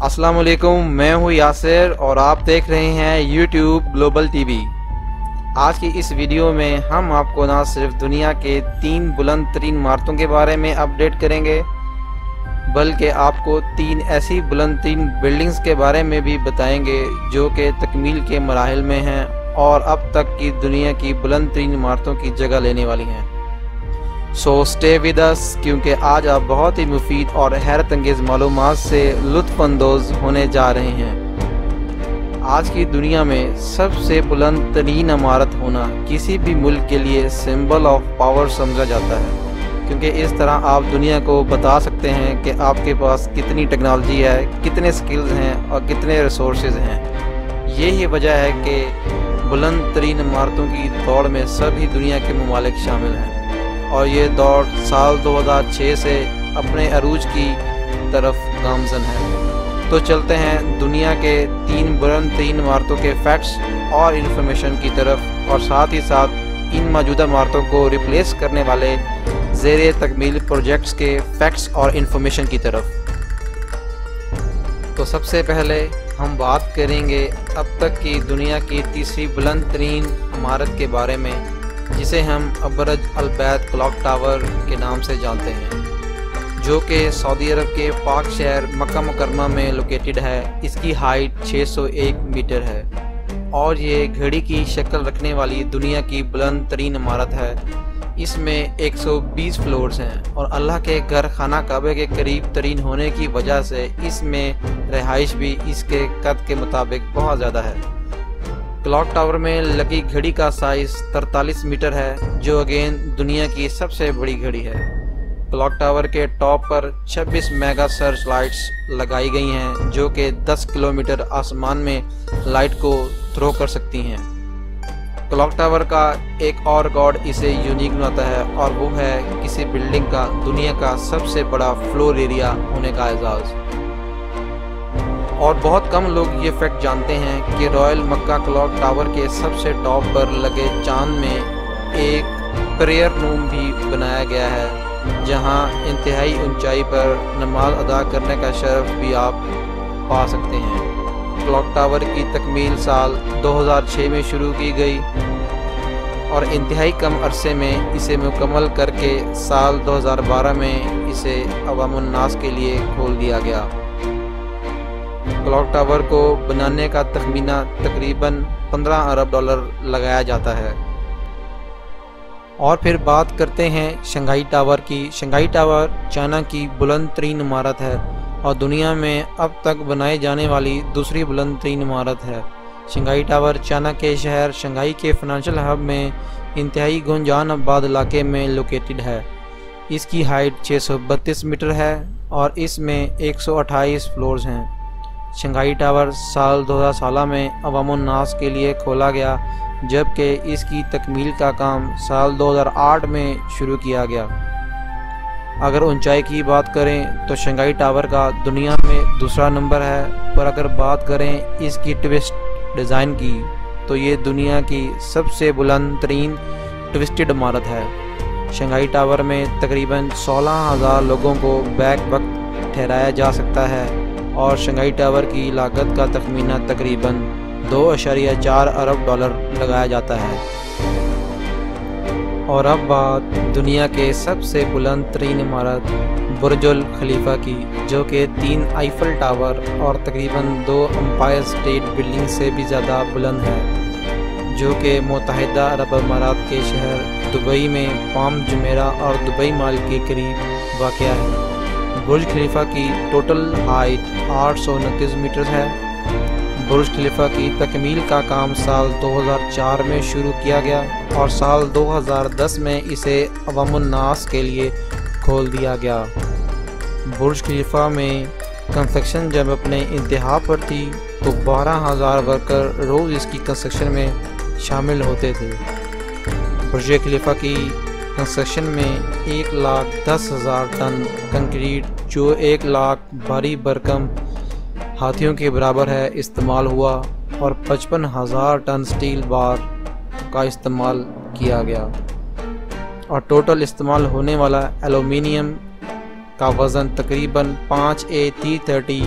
अस्सलाम वालेकुम, मैं हूँ यासिर और आप देख रहे हैं यूट्यूब ग्लोबल टीवी। आज की इस वीडियो में हम आपको ना सिर्फ दुनिया के 3 बुलंद तरीन इमारतों के बारे में अपडेट करेंगे, बल्कि आपको 3 ऐसी बुलंद तरीन बिल्डिंग्स के बारे में भी बताएंगे जो कि तकमील के मराहिल में हैं और अब तक की दुनिया की बुलंद तरीन इमारतों की जगह लेने वाली हैं। सो स्टे विद अस, क्योंकि आज आप बहुत ही मुफीद और हैरत अंगेज़ मालूमात से लुत्फ़अंदोज़ होने जा रहे हैं। आज की दुनिया में सबसे बुलंद तरीन इमारत होना किसी भी मुल्क के लिए सिंबल ऑफ पावर समझा जाता है, क्योंकि इस तरह आप दुनिया को बता सकते हैं कि आपके पास कितनी टेक्नोलॉजी है, कितने स्किल्स हैं और कितने रिसोर्सेज हैं। यही वजह है कि बुलंद तरीन इमारतों की दौड़ में सभी दुनिया के ममालिक शामिल हैं और ये दौड़ साल 2006 से अपने अरूज की तरफ गामज़न है। तो चलते हैं दुनिया के 3 बुलंद तरीन इमारतों के फैक्ट्स और इन्फॉर्मेशन की तरफ, और साथ ही साथ इन मौजूदा इमारतों को रिप्लेस करने वाले ज़ेरे तकमील प्रोजेक्ट्स के फैक्ट्स और इन्फॉर्मेशन की तरफ। तो सबसे पहले हम बात करेंगे अब तक की दुनिया की तीसरी बुलंद तरीन इमारत के बारे में, जिसे हम अबरज अल बैत क्लॉक टावर के नाम से जानते हैं, जो कि सऊदी अरब के पाक शहर मक्का मुकरमा में लोकेटेड है। इसकी हाइट 601 मीटर है और ये घड़ी की शक्ल रखने वाली दुनिया की बुलंद तरीन इमारत है। इसमें 120 फ्लोर्स हैं और अल्लाह के घर खाना काबे के करीब तरीन होने की वजह से इसमें रहाइश भी इसके कद के मुताबिक बहुत ज़्यादा है। क्लॉक टावर में लगी घड़ी का साइज 43 मीटर है, जो अगेन दुनिया की सबसे बड़ी घड़ी है। क्लॉक टावर के टॉप पर 26 मेगा सर्च लाइट्स लगाई गई हैं, जो कि 10 किलोमीटर आसमान में लाइट को थ्रो कर सकती हैं। क्लॉक टावर का एक और रिकॉर्ड इसे यूनिक बनाता है और वो है किसी बिल्डिंग का दुनिया का सबसे बड़ा फ्लोर एरिया होने का एजाज़। और बहुत कम लोग ये फैक्ट जानते हैं कि रॉयल मक्का क्लॉक टावर के सबसे टॉप पर लगे चांद में एक प्रेयर रूम भी बनाया गया है, जहां इंतहाई ऊंचाई पर नमाज अदा करने का शर्फ भी आप पा सकते हैं। क्लॉक टावर की तकमील साल 2006 में शुरू की गई और इंतहाई कम अरसे में इसे मुकम्मल करके साल 2012 में इसे अवामुन नास के लिए खोल दिया गया। क्लॉक टावर को बनाने का तखमीना तकरीबन 15 अरब डॉलर लगाया जाता है। और फिर बात करते हैं शंघाई टावर की। शंघाई टावर चाइना की बुलंद तरीन इमारत है और दुनिया में अब तक बनाई जाने वाली दूसरी बुलंद तरीन इमारत है। शंघाई टावर चाइना के शहर शंघाई के फाइनेंशियल हब में इंतहाई गुंजान आबाद इलाके में लोकेटेड है। इसकी हाइट 632 मीटर है और इसमें 128 फ्लोर्स हैं। शंघाई टावर साल 2016 में अवामुन नास के लिए खोला गया, जबकि इसकी तकमील का काम साल 2008 में शुरू किया गया। अगर ऊंचाई की बात करें तो शंघाई टावर का दुनिया में दूसरा नंबर है, पर अगर बात करें इसकी ट्विस्ट डिज़ाइन की तो ये दुनिया की सबसे बुलंद तरीन ट्विस्टेड इमारत है। शंघाई टावर में तकरीबन 16,000 लोगों को बैक वक्त ठहराया जा सकता है और शंघाई टावर की लागत का तखमीना तकरीबन 2.4 अरब डॉलर लगाया जाता है। और अब बात दुनिया के सबसे बुलंद तरीन इमारत बुर्जुल खलीफा की, जो कि 3 आईफल टावर और तकरीबन 2 एम्पायर स्टेट बिल्डिंग से भी ज़्यादा बुलंद है, जो कि मुत्तहिदा अरब अमारात के शहर दुबई में पाम जुमेरा और दुबई मॉल के करीब वाक़या है। बुर्ज खलीफा की टोटल हाइट 829 मीटर है। बुर्ज खलीफा की तकमील का काम साल 2004 में शुरू किया गया और साल 2010 में इसे अवामुन नास के लिए खोल दिया गया। बुर्ज खलीफा में कंस्ट्रक्शन जब अपने इंतहा पर थी तो 12,000 वर्कर रोज़ इसकी कंस्ट्रक्शन में शामिल होते थे। बुर्ज खलीफा की कंस्ट्रक्शन में 1,10,000 टन कंक्रीट, जो 1 लाख भारी भरकम हाथियों के बराबर है, इस्तेमाल हुआ और 55,000 टन स्टील बार का इस्तेमाल किया गया और टोटल इस्तेमाल होने वाला एलुमिनियम का वज़न तकरीबन 5A330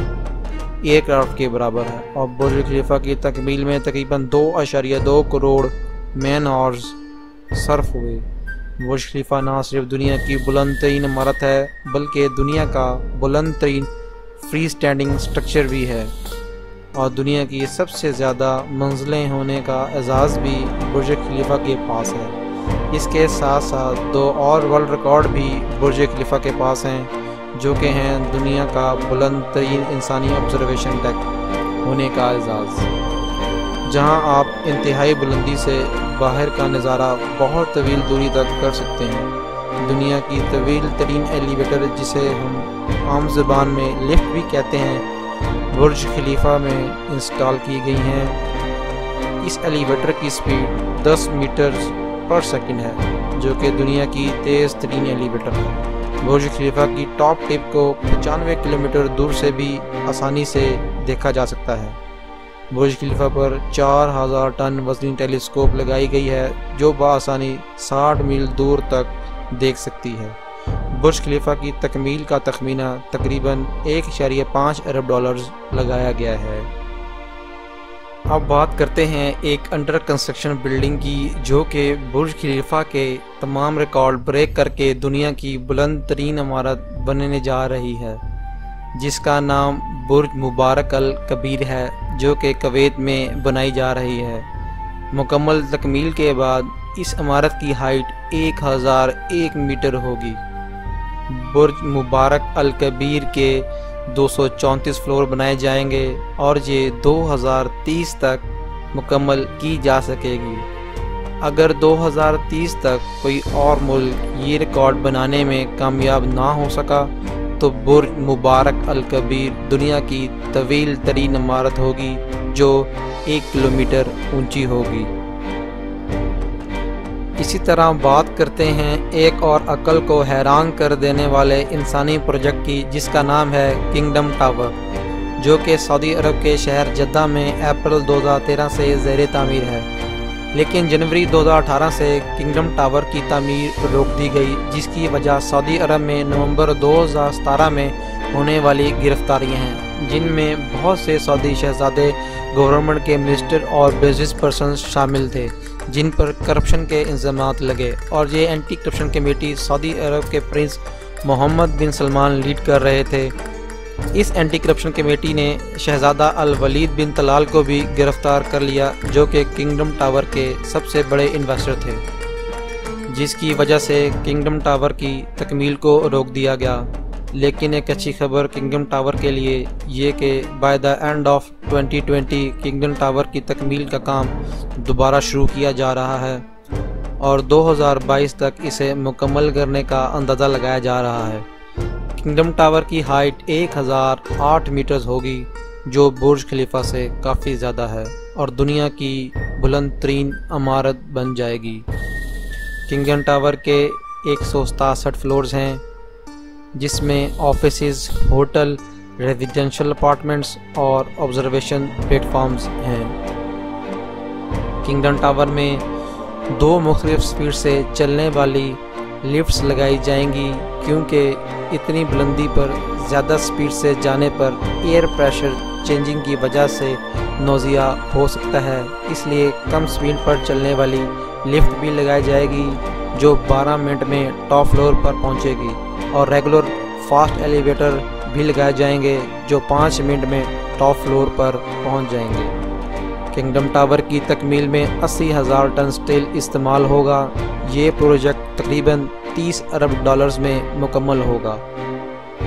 ایئر کرافٹ کے برابر ہے، اور برج خلیفہ کی تکمیل میں تقریباً 2.2 کروڑ مین آورز صرف ہوئے۔ برج خلیفہ نہ صرف دنیا کی بلند ترین عمارت ہے بلکہ دنیا کا بلند ترین فری سٹینڈنگ سٹرکچر بھی ہے، اور دنیا کی سب سے زیادہ منزلیں ہونے کا اعزاز بھی برج خلیفہ کے پاس ہے۔ اس کے ساتھ ساتھ 2 اور ورلڈ ریکارڈ بھی برج خلیفہ کے پاس ہیں، جو کہ ہیں دنیا کا بلند ترین انسانی آبزرویشن ڈیک ہونے کا اعزاز، جہاں آپ انتہائی بلندی سے باہر کا نظارہ بہت طویل دوری تک کر سکتے ہیں۔ دنیا کی طویل ترین ایلیویٹر، جسے ہم عام زبان میں لفٹ بھی کہتے ہیں، برج خلیفہ میں انسٹال کی گئی ہیں۔ اس ایلیویٹر کی سپیڈ 10 میٹر پر سیکنڈ ہے، جو کہ دنیا کی تیز ترین ایلیویٹر ہے۔ برج خلیفہ کی ٹاپ ٹپ کو 95 کلومیٹر دور سے بھی آسانی سے دیکھا جا سکتا ہے۔ برج خلیفہ پر 4000 ٹن وزنی ٹیلیسکوپ لگائی گئی ہے، جو بآسانی 60 میل دور تک دیکھ سکتی ہے۔ برج خلیفہ کی تکمیل کا تخمینہ تقریباً 1.5 ارب ڈالرز لگایا گیا ہے۔ اب بات کرتے ہیں ایک انڈر کنسٹرکشن بلڈنگ کی، جو کہ برج خلیفہ کے تمام ریکارڈ بریک کر کے دنیا کی بلند ترین عمارت بننے جا رہی ہے، جس کا نام برج مبارک الکبیر ہے، جو کہ کویت میں بنائی جا رہی ہے۔ مکمل تکمیل کے بعد اس عمارت کی ہائٹ 1001 میٹر ہوگی۔ برج مبارک الکبیر کے 234 فلور بنائے جائیں گے اور یہ 2030 تک مکمل کی جا سکے گی۔ اگر 2030 تک کوئی اور ملک یہ ریکارڈ بنانے میں کامیاب نہ ہو سکا تو برج مبارک الکبیر دنیا کی طویل ترین عمارت ہوگی، جو 1 کلومیٹر اونچی ہوگی۔ اسی طرح بات کرتے ہیں ایک اور عقل کو حیران کر دینے والے انسانی پروجیکٹ کی، جس کا نام ہے کنگڈم ٹاور، جو کہ سعودی عرب کے شہر جدہ میں اپریل 2013 سے زیر تعمیر ہے، لیکن جنوری 2018 سے کنگڈم ٹاور کی تعمیر روک دی گئی، جس کی وجہ سعودی عرب میں نومبر 2017 میں ہونے والی گرفتاریاں ہیں، جن میں بہت سے سعودی شہزادے، گورنمنٹ کے منسٹر اور بزنس پرسنز شامل تھے، جن پر کرپشن کے الزامات لگے، اور یہ اینٹی کرپشن کمیٹی سعودی عرب کے پرنس محمد بن سلمان لیڈ کر رہے تھے۔ اس اینٹی کرپشن کمیٹی نے شہزادہ الولید بن طلال کو بھی گرفتار کر لیا، جو کہ کنگڈم ٹاور کے سب سے بڑے انویسٹر تھے، جس کی وجہ سے کنگڈم ٹاور کی تکمیل کو روک دیا گیا۔ لیکن ایک اچھی خبر کنگڈم ٹاور کے لیے یہ کہ by the and of 2020 kingdom tower کی تکمیل کا کام دوبارہ شروع کیا جا رہا ہے، اور 2022 تک اسے مکمل کرنے کا اندازہ لگایا جا رہا ہے۔ کنگڈم ٹاور کی ہائٹ 1008 میٹرز ہوگی، جو برج خلیفہ سے کافی زیادہ ہے، اور دنیا کی بلند ترین عمارت بن جائے گی۔ کنگڈم ٹاور کے 167 فلورز ہیں، جس میں آفیسز، ہوٹل، ریزیڈینشل اپارٹمنٹس اور آبزرویشن پلیٹ فارمز ہیں۔ کنگڈم ٹاور میں 2 مختلف سپیڈ سے چلنے والی لفٹس لگائی جائیں گی، کیونکہ اتنی بلندی پر زیادہ سپیڈ سے جانے پر ایئر پریشر چینجنگ کی وجہ سے نوزیا ہو سکتا ہے، اس لیے کم سپیڈ پر چلنے والی لفٹ بھی لگائی جائے گی، جو 12 منٹ میں ٹاپ فلور پر پہنچے گی، اور ریگولر فاسٹ ایلیویٹر بھی لگائے جائیں گے، جو 5 منٹ میں ٹاپ فلور پر پہنچ جائیں گے۔ کنگڈم ٹاور کی تکمیل میں 80,000 ٹن سٹیل استعمال ہوگا۔ یہ پروجیکٹ تقریباً 30 ارب ڈالرز میں مکمل ہوگا۔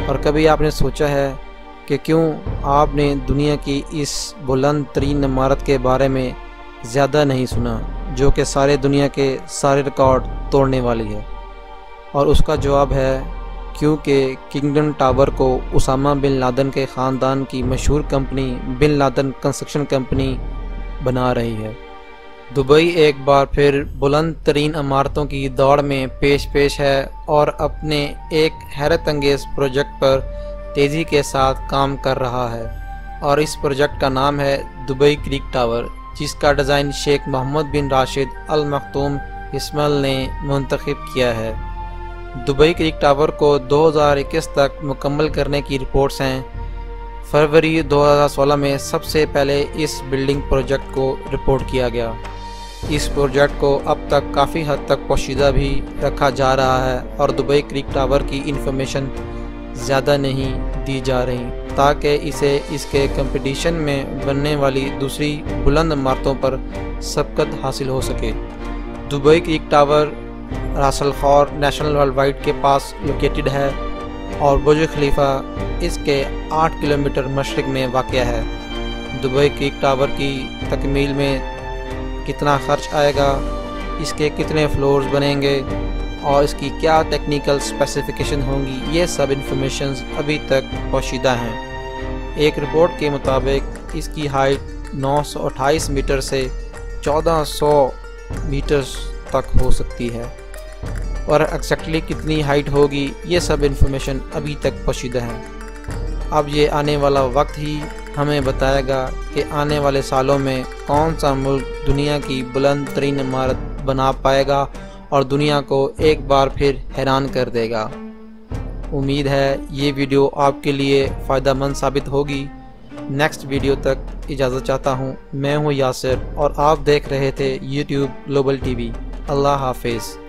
اور کبھی آپ نے سوچا ہے کہ کیوں آپ نے دنیا کی اس بلند ترین عمارت کے بارے میں زیادہ نہیں سنا، جو کہ سارے دنیا کے سارے ریکارڈ توڑنے والی ہے؟ اور اس کا جواب ہے کیونکہ کنگڈم ٹاور کو اسامہ بن لادن کے خاندان کی مشہور company bin Laden construction company بنا رہی ہے۔ دبئی ایک بار پھر بلند ترین عمارتوں کی دوڑ میں پیش ہے اور اپنے ایک حیرت انگیز پروجیکٹ پر تیزی کے ساتھ کام کر رہا ہے، اور اس پروجیکٹ کا نام ہے دبئی کریک ٹاور، جس کا ڈیزائن شیخ محمد بن راشد المختوم اسماعیل نے منتخب کیا ہے۔ دبئی کریک ٹاور کو 2021 تک مکمل کرنے کی رپورٹس ہیں۔ फरवरी 2016 में सबसे पहले इस बिल्डिंग प्रोजेक्ट को रिपोर्ट किया गया। इस प्रोजेक्ट को अब तक काफ़ी हद तक पोशीदा भी रखा जा रहा है और दुबई क्रिक टावर की इंफॉर्मेशन ज़्यादा नहीं दी जा रही ताकि इसे इसके कंपटीशन में बनने वाली दूसरी बुलंद इमारतों पर सबकत हासिल हो सके। दुबई क्रिक टावर रास अल खौर नेशनल वर्ल्ड वाइड के पास लोकेटेड है और बुर्ज खलीफा इसके 8 किलोमीटर मशरिक में वाक़या है। दुबई क्रिक टावर की तकमील में कितना खर्च आएगा, इसके कितने फ्लोर्स बनेंगे और इसकी क्या टेक्निकल स्पेसिफिकेशन होंगी, ये सब इंफॉर्मेशंस अभी तक पोशीदा हैं। एक रिपोर्ट के मुताबिक इसकी हाइट 928 मीटर से 1400 मीटर्स तक हो सकती है और एक्जैक्टली कितनी हाइट होगी ये सब इंफॉर्मेशन अभी तक पोशीदा है। अब ये आने वाला वक्त ही हमें बताएगा कि आने वाले सालों में कौन सा मुल्क दुनिया की बुलंद तरीन इमारत बना पाएगा और दुनिया को एक बार फिर हैरान कर देगा। उम्मीद है ये वीडियो आपके लिए फ़ायदेमंद साबित होगी। नेक्स्ट वीडियो तक इजाज़त चाहता हूँ। मैं हूँ यासिर और आप देख रहे थे YouTube ग्लोबल TV। अल्लाह हाफिज़।